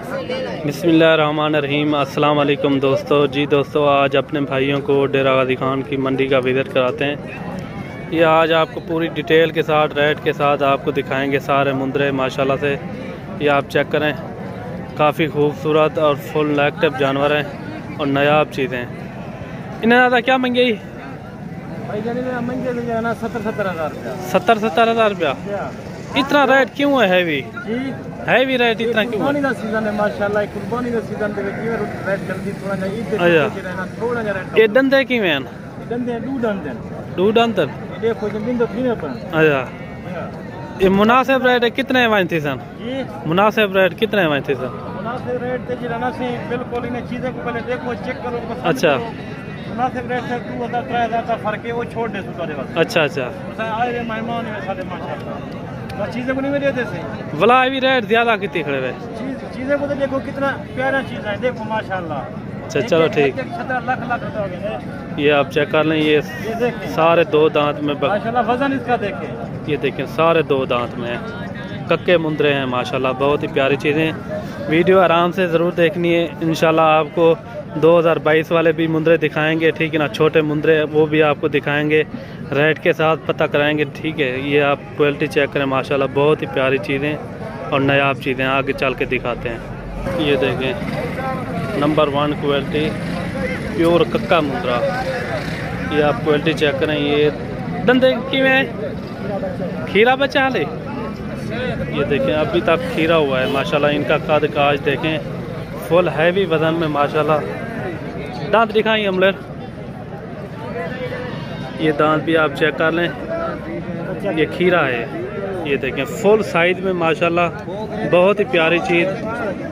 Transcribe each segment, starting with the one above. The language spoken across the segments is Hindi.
बिस्मिल्लाहिर्रहमानिर्रहीम। अस्सलाम वालेकुम दोस्तों। जी दोस्तों, आज अपने भाइयों को डेरा गाजी खान की मंडी का विज़िट कराते हैं। ये आज आपको पूरी डिटेल के साथ, रेट के साथ आपको दिखाएंगे। सारे मुंदरे माशाल्लाह से ये आप चेक करें, काफ़ी खूबसूरत और फुल एक्टिव जानवर हैं और नायाब चीज़ें हैं। इन्हें ज़्यादा क्या मंगी? 70,000 रुपया। इतना रेट क्यों है? हैवी रेट इतना क्यों है? ये डंदे किवें हैं? दो दंदन। अच्छा, ये मुनासिब रेट है कितने वांती सन? मुनासिब रेट कितने वांती सन? बिल्कुल इन चीज़ों को पहले देखो, चेक करो। अच्छा, मुनासिब रेट से 2,000 3,000 का फर्क है, वो छोड़ दे सुन। अच्छा अच्छा, आए मेहमान है सारे माशाल्लाह, चीज़ें को नहीं मेरे जैसे वाला भी रेट ज़्यादा कितनी खड़े हुए? चीज़ें को तो देखो कितना प्यारा चीज़ है, देखो माशाल्लाह। अच्छा चलो ठीक। लाख ये आप चेक कर लें। ये सारे दो दांत में माशाल्लाह, वजन इसका देखें। ये देखें, सारे दो दांत में हैं, कक्के मुंदरे हैं माशाल्लाह। बहुत ही प्यारी चीज़ें। वीडियो आराम से ज़रूर देखनी है। इंशाल्लाह आपको 2022 वाले भी मुंदरे दिखाएंगे, ठीक है ना। छोटे मुंदरे वो भी आपको दिखाएंगे, रेट के साथ पता कराएंगे, ठीक है। ये आप क्वालिटी चेक करें माशाल्लाह, बहुत ही प्यारी चीज़ें और नायाब चीज़ें आगे चल के दिखाते हैं। ये देखें, नंबर 1 क्वालिटी प्योर कक्का मुंदरा। ये आप क्वालिटी चेक करें। ये दंदे किवें खीरा बचा हाले, ये देखें अभी तक खीरा हुआ है माशाल्लाह। इनका कद काज देखें, फुल हैवी वजन में माशाल्लाह। दांत दिखाएं अमलर, ये दांत भी आप चेक कर लें। ये खीरा है, ये देखें फुल साइज में माशाल्लाह। बहुत ही प्यारी चीज़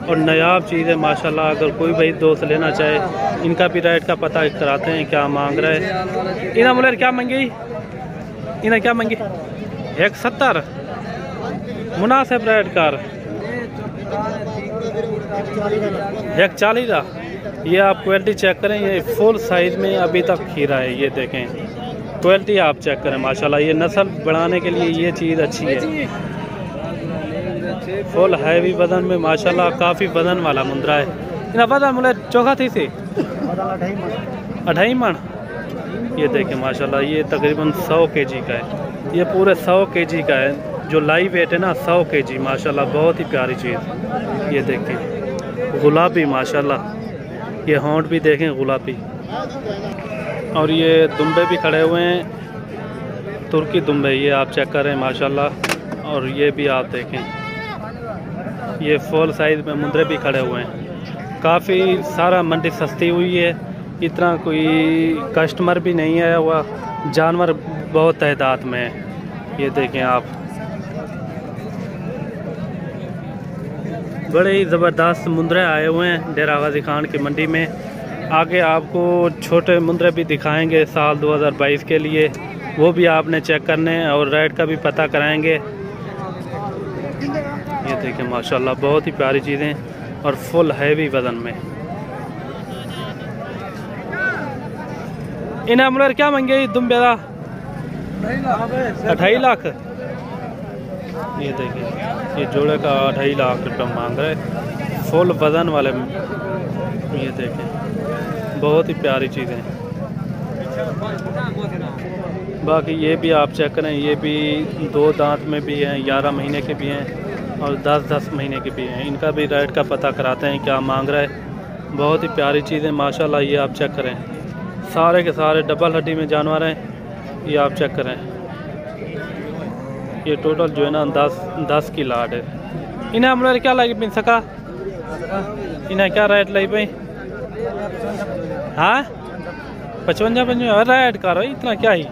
और नायाब चीज़ है माशाल्लाह। अगर कोई भाई दोस्त लेना चाहे, इनका भी रेट का पता कराते हैं क्या मांग रहे हैं। इन अमलर क्या मंगी? इन्हें क्या मंगी? 170 मुनासिब रेट कर 140 का। ये आप क्वालिटी चेक करें, ये फुल साइज में अभी तक खीरा है। ये देखें क्वालिटी आप चेक करें माशाल्लाह। ये नस्ल बढ़ाने के लिए ये चीज़ अच्छी है। फुल हैवी वजन में माशाल्लाह, काफ़ी वजन वाला मुंदरा है। इतना वजन मुझे चोखा थी से 2.5 मन। ये देखें माशाल्लाह, ये तकरीबन 100 kg का है। ये पूरे 100 kg का है। जो लाइव वेट है ना 100 kg माशाल्लाह। बहुत ही प्यारी चीज़। ये देखें गुलाबी माशाल्लाह, ये होंठ भी देखें गुलाबी। और ये दुम्बे भी खड़े हुए हैं, तुर्की दुम्बे, ये आप चेक करें माशाल्लाह। और ये भी आप देखें, ये फुल साइज में मुंदरे भी खड़े हुए हैं। काफ़ी सारा मंडी सस्ती हुई है, इतना कोई कस्टमर भी नहीं आया हुआ, जानवर बहुत तादाद में है। ये देखें आप, बड़े ही ज़बरदस्त मुंदरे आए हुए हैं डेरा गाजी खान की मंडी में। आगे आपको छोटे मुंदरे भी दिखाएंगे साल 2022 के लिए, वो भी आपने चेक करने हैं और रेट का भी पता कराएंगे। ये देखें माशाल्लाह, बहुत ही प्यारी चीज़ें और फुल हैवी वज़न में। इन अमलर क्या मंगे दुम्बे का? 2.5 लाख। ये देखें, ये जोड़े का 2.5 लाख रुपये मांग रहे, फुल वज़न वाले। ये देखें बहुत ही प्यारी चीज़ें। बाकी ये भी आप चेक करें, ये भी 2 दांत में भी हैं, 11 महीने के भी हैं और 10-10 महीने के भी हैं। इनका भी रेट का पता कराते हैं क्या मांग रहा है। बहुत ही प्यारी चीज़ें माशाल्लाह। ये आप चेक करें, सारे के सारे डबल हड्डी में जानवर हैं। ये आप चेक करें, ये टोटल जो है ना 10 की लाट है। इन्हें हम क्या लगी पिन सका? इन्हें क्या रेट लगी भाई? हाँ 55 रेट करो, इतना क्या ही।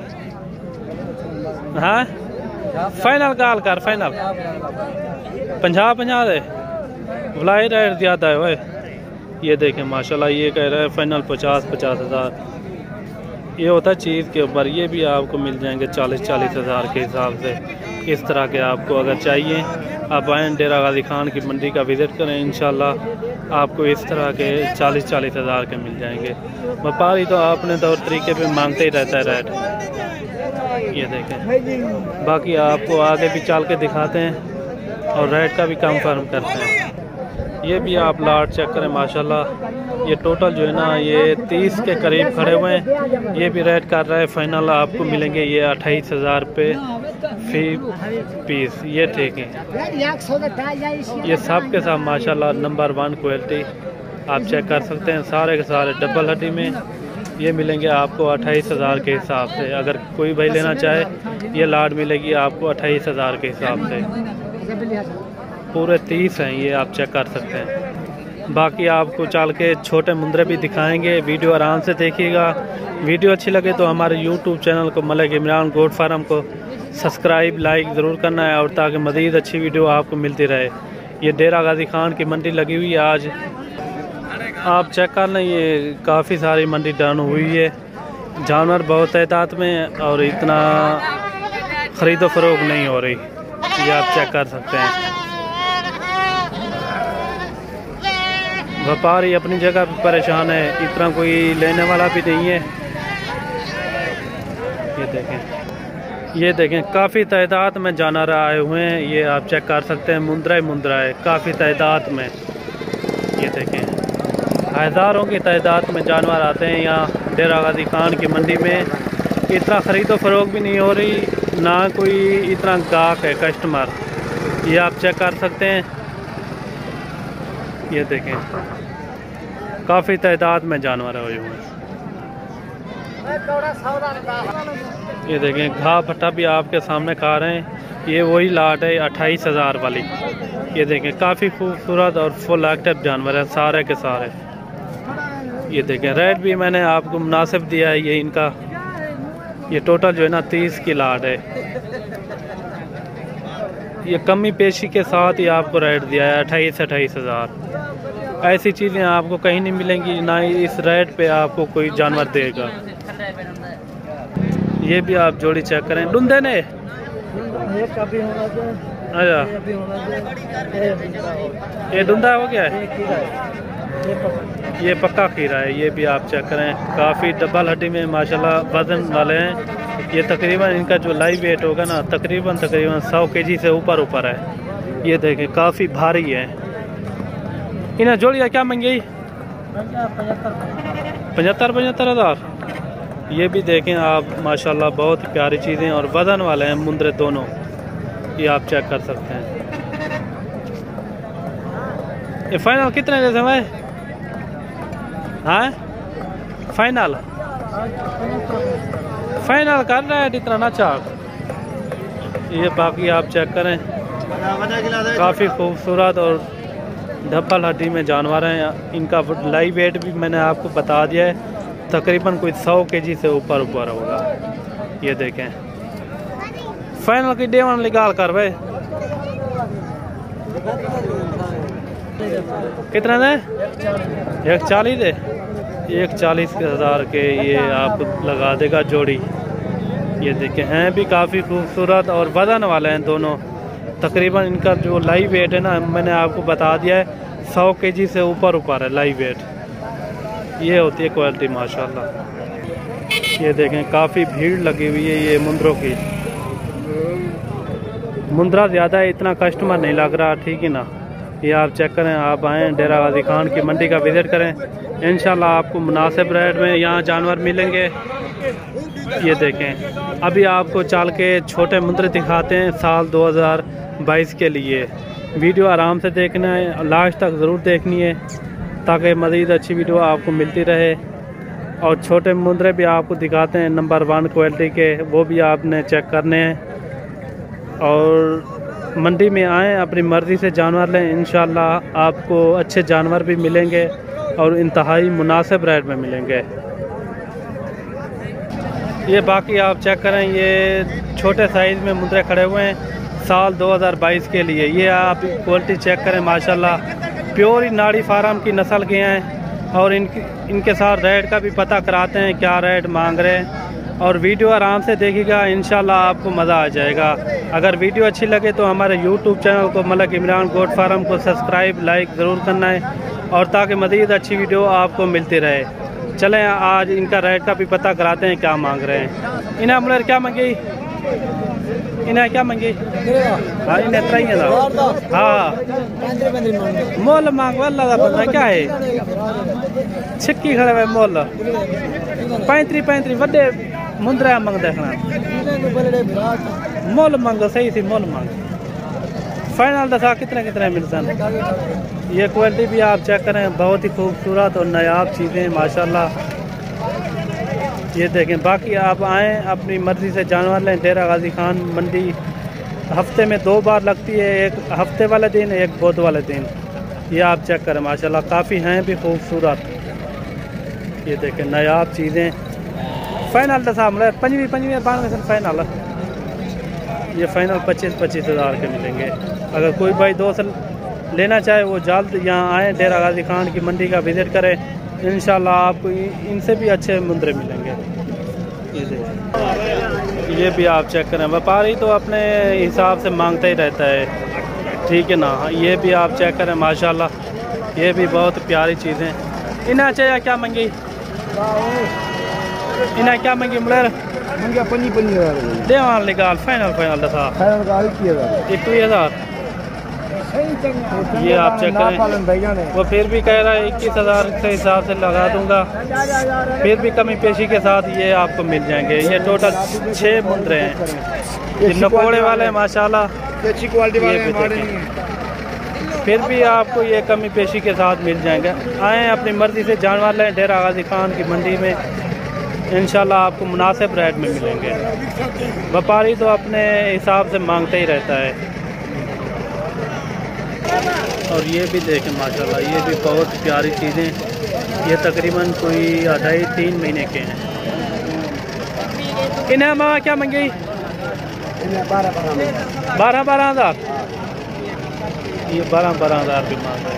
हाँ फाइनल गाल कर, फाइनल 50 दे बुलाई, रेट ज़्यादा है भाई। ये देखें माशाल्लाह, ये कह रहे हैं फाइनल 50 हज़ार। ये होता है चीज़ के ऊपर। ये भी आपको मिल जाएंगे 40 हज़ार के हिसाब से। इस तरह के आपको अगर चाहिए, आप आएँ डेरा गाजी खान की मंडी का विज़िट करें, इंशाल्लाह आपको इस तरह के 40 हज़ार के मिल जाएंगे। व्यापारी तो आपने तौर तरीके पे मांगते ही रहता है रेट। ये देखें, बाकी आपको आगे भी चल के दिखाते हैं और रेट का भी कंफर्म करते हैं। ये भी आप लाट चेक करें माशाल्लाह। ये टोटल जो है ना ये 30 के करीब खड़े हुए हैं। ये भी रेट कर रहा है फाइनल आपको मिलेंगे ये 28,000 रुपये फी पीस। ये ठीक है, ये सब के सब माशाल्लाह नंबर 1 क्वालिटी आप चेक कर सकते हैं। सारे के सारे डबल हड्डी में ये मिलेंगे आपको 28,000 के हिसाब से। अगर कोई भाई लेना चाहे ये लाट मिलेगी आपको 28,000 के हिसाब से। पूरे 30 हैं ये, आप चेक कर सकते हैं। बाकी आपको चल के छोटे मुंद्रे भी दिखाएंगे, वीडियो आराम से देखिएगा। वीडियो अच्छी लगे तो हमारे यूट्यूब चैनल को मलिक इमरान गोट फार्म को सब्सक्राइब लाइक ज़रूर करना है, और ताकि मज़ीद अच्छी वीडियो आपको मिलती रहे। ये डेरा गाजी खान की मंडी लगी हुई है आज, आप चेक कर लें। ये काफ़ी सारी मंडी डन हुई है, जानवर बहुत तादाद में और इतना ख़रीदो फरोख नहीं हो रही, ये आप चेक कर सकते हैं। व्यापारी अपनी जगह पर परेशान है, इतना कोई लेने वाला भी नहीं है। ये देखें काफ़ी तादाद में जानवर आए हुए हैं, ये आप चेक कर सकते हैं। मुंद्रा ही मुंद्रा है काफ़ी तादाद में। ये देखें हज़ारों की तादाद में जानवर आते हैं यहाँ डेरा गाजी खान की मंडी में। इतना ख़रीदो फरोख भी नहीं हो रही, ना कोई इतना गाहक है कस्टमर, ये आप चेक कर सकते हैं। ये देखें काफ़ी तादाद में जानवर हुए हुए हैं। ये देखें घाह भट्टा भी आपके सामने खा रहे हैं, ये वही लाट है 28,000 वाली। ये देखें काफ़ी खूबसूरत और फुल एक्टिव जानवर है सारे के सारे। ये देखें रेट भी मैंने आपको मुनासिब दिया है। ये इनका ये टोटल जो है ना 30 की लाट है। ये कमी पेशी के साथ ही आपको रेट दिया है 28,000। ऐसी चीज़ें आपको कहीं नहीं मिलेंगी, ना ही इस रेट पे आपको कोई जानवर देगा। ये भी आप जोड़ी चेक करें, डुंदे ने अच्छा ये डुंदा हो गया है, ये पक्का खीरा है। ये भी आप चेक करें काफ़ी डबल हड्डी में माशाल्लाह वजन वाले हैं। ये तकरीबन इनका जो लाइव वेट होगा ना तकरीबन 100 kg से ऊपर है। ये देखें काफ़ी भारी है। इन्हें जोड़िया क्या मंगी? 75,000। ये भी देखें आप माशाल्लाह बहुत ही प्यारी चीज़ें और वजन वाले हैं मुंद्रे दोनों, ये आप चेक कर सकते हैं। ये फाइनल कितने जैसे भाई? हाँ फाइनल कर रहा है इतना ना चाक। ये बाकी आप चेक करें काफ़ी खूबसूरत और डबल हड्डी में जानवर हैं। इनका लाइव वेट भी मैंने आपको बता दिया है, तकरीबन कोई 100 kg से ऊपर होगा। ये देखें फाइनल की डेवन निकाल कर भाई कितना दे? 140 दे, 140,000 के ये आप लगा देगा जोड़ी। ये देखें हैं भी काफ़ी खूबसूरत और वजन वाले हैं दोनों। तकरीबन इनका जो लाइव वेट है ना मैंने आपको बता दिया है 100 kg से ऊपर है लाइव वेट। ये होती है क्वालिटी माशाल्लाह। ये देखें काफ़ी भीड़ लगी हुई है ये मुंद्रों की। मुंद्रा ज़्यादा है, इतना कस्टमर नहीं लग रहा, ठीक है ना। ये आप चेक करें, आप आएँ डेरा गाजी खान की मंडी का विज़िट करें, इंशाल्लाह आपको मुनासिब रेट में यहाँ जानवर मिलेंगे। ये देखें अभी आपको चल के छोटे मुंद्रे दिखाते हैं साल 2022 के लिए। वीडियो आराम से देखना है, लास्ट तक ज़रूर देखनी है ताकि मज़ीद अच्छी वीडियो आपको मिलती रहे। और छोटे मुंद्रे भी आपको दिखाते हैं नंबर 1 क्वालिटी के, वो भी आपने चेक करने हैं। और मंडी में आएँ, अपनी मर्ज़ी से जानवर लें, इंशाल्लाह आपको अच्छे जानवर भी मिलेंगे और इंतहाई मुनासिब रेट में मिलेंगे। ये बाकी आप चेक करें, ये छोटे साइज़ में मुंद्रे खड़े हुए हैं साल 2022 के लिए। ये आप क्वालिटी चेक करें माशाल्लाह, प्योर ही नाड़ी फार्म की नस्ल के हैं। और इनके साथ रेट का भी पता कराते हैं क्या रेट मांग रहे हैं। और वीडियो आराम से देखिएगा, इंशाल्लाह आपको मज़ा आ जाएगा। अगर वीडियो अच्छी लगे तो हमारे यूट्यूब चैनल को मलिक इमरान गोट फार्म को सब्सक्राइब लाइक ज़रूर करना है, और ताकि मज़ीद अच्छी वीडियो आपको मिलती रहे। चलें आज इनका रेट का भी पता कराते हैं क्या मांग रहे हैं। इन्हें हमने क्या मांगी? इन्हें क्या मंगी? हाँ इन्हें 3000। हाँ मोल मांग वाला बंदा क्या है छिक्की खड़े हुए मोल 35 वड्डे मुंदरा मंग देखना मोल मांग सही थी मोल मांग फाइनल दसा कितने मिलता है। ये क्वालिटी भी आप चेक करें बहुत ही खूबसूरत और नायाब चीज़ें माशाल्लाह। ये देखें बाकी आप आएँ अपनी मर्ज़ी से जानवर लें। डेरा गाजी खान मंडी हफ्ते में 2 बार लगती है, एक हफ्ते वाले दिन एक बुध वाले दिन। ये आप चेक करें माशाल्लाह काफ़ी हैं भी खूबसूरत। ये देखें नायाब चीज़ें फाइनल दसा मतलब 25 फाइनल ये फाइनल 25 हज़ार के मिलेंगे। अगर कोई भाई दोस्त लेना चाहे वो जल्द यहाँ आए डेरा गाजी खान की मंडी का विज़िट करें। इंशाल्लाह आपको इनसे भी अच्छे मुंदरे मिलेंगे। ये भी आप चेक करें व्यापारी तो अपने हिसाब से मांगता ही रहता है, ठीक है ना। ये भी आप चेक करें माशाल्लाह ये भी बहुत प्यारी चीज़ें। इन्हें चाहिए क्या मंगी? इन्हें क्या मंगी मुलेर? मंगे 25 दे निकाल फाइनल दसा 21,000। ये आप चेक करें वो फिर भी कह रहा है 21,000 के हिसाब से लगा दूंगा, फिर भी कमी पेशी के साथ ये आपको मिल जाएंगे। ये टोटल 6 मुंदरे हैं नकोड़े वाले माशाल्लाह अच्छी क्वालिटी वाले फिर भी आपको ये कमी पेशी के साथ मिल जाएंगे। आएँ अपनी मर्ज़ी से जानवर लें डेरा गाजी खान की मंडी में। इंशाल्लाह आपको मुनासिब रेट में मिलेंगे। व्यापारी तो अपने हिसाब से मांगते ही रहता है। और ये भी देखें माशाल्लाह ये भी बहुत प्यारी चीज़ें। ये तकरीबन कोई 2.5-3 महीने के हैं। इन्हें मामा क्या मंगी? 12,000। ये 12,000 की मांग है।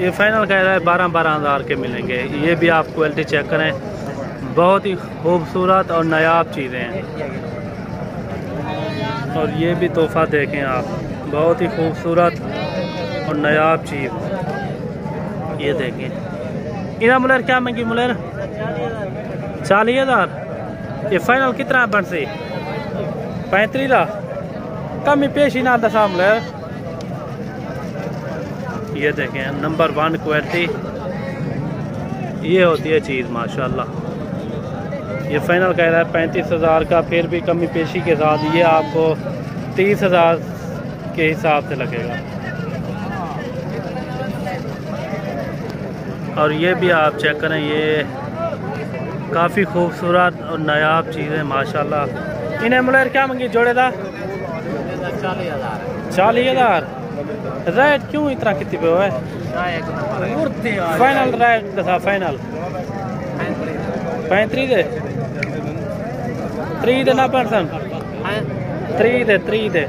ये फाइनल कह रहा है 12,000 के मिलेंगे। ये भी आप क्वालिटी चेक करें बहुत ही खूबसूरत और नायाब चीज़ें हैं। और ये भी तोहफ़ा देखें आप बहुत ही खूबसूरत और नायाब चीज़। ये देखें इना मुलेर क्या मंगी? मुलेर 40,000। ये फाइनल कितना बन से 35 कमी पेशी ना दसा मुलेर। ये देखें नंबर 1 क्वालिटी ये होती है चीज़ माशाल्लाह। ये फाइनल कह रहा है 35,000 का, फिर भी कमी पेशी के साथ ये आपको 30,000 के हिसाब से लगेगा। और ये भी आप चेक करें ये काफ़ी खूबसूरत और नायाब चीज़ें माशाल्लाह। इन्हें मुलेर क्या मंगी जोड़ेदार? 40,000। रेट क्यों इतना कितने पे हुआ है? फाइनल रेट दसा फाइनल 35 दे 3 दे ना परसन 3 दे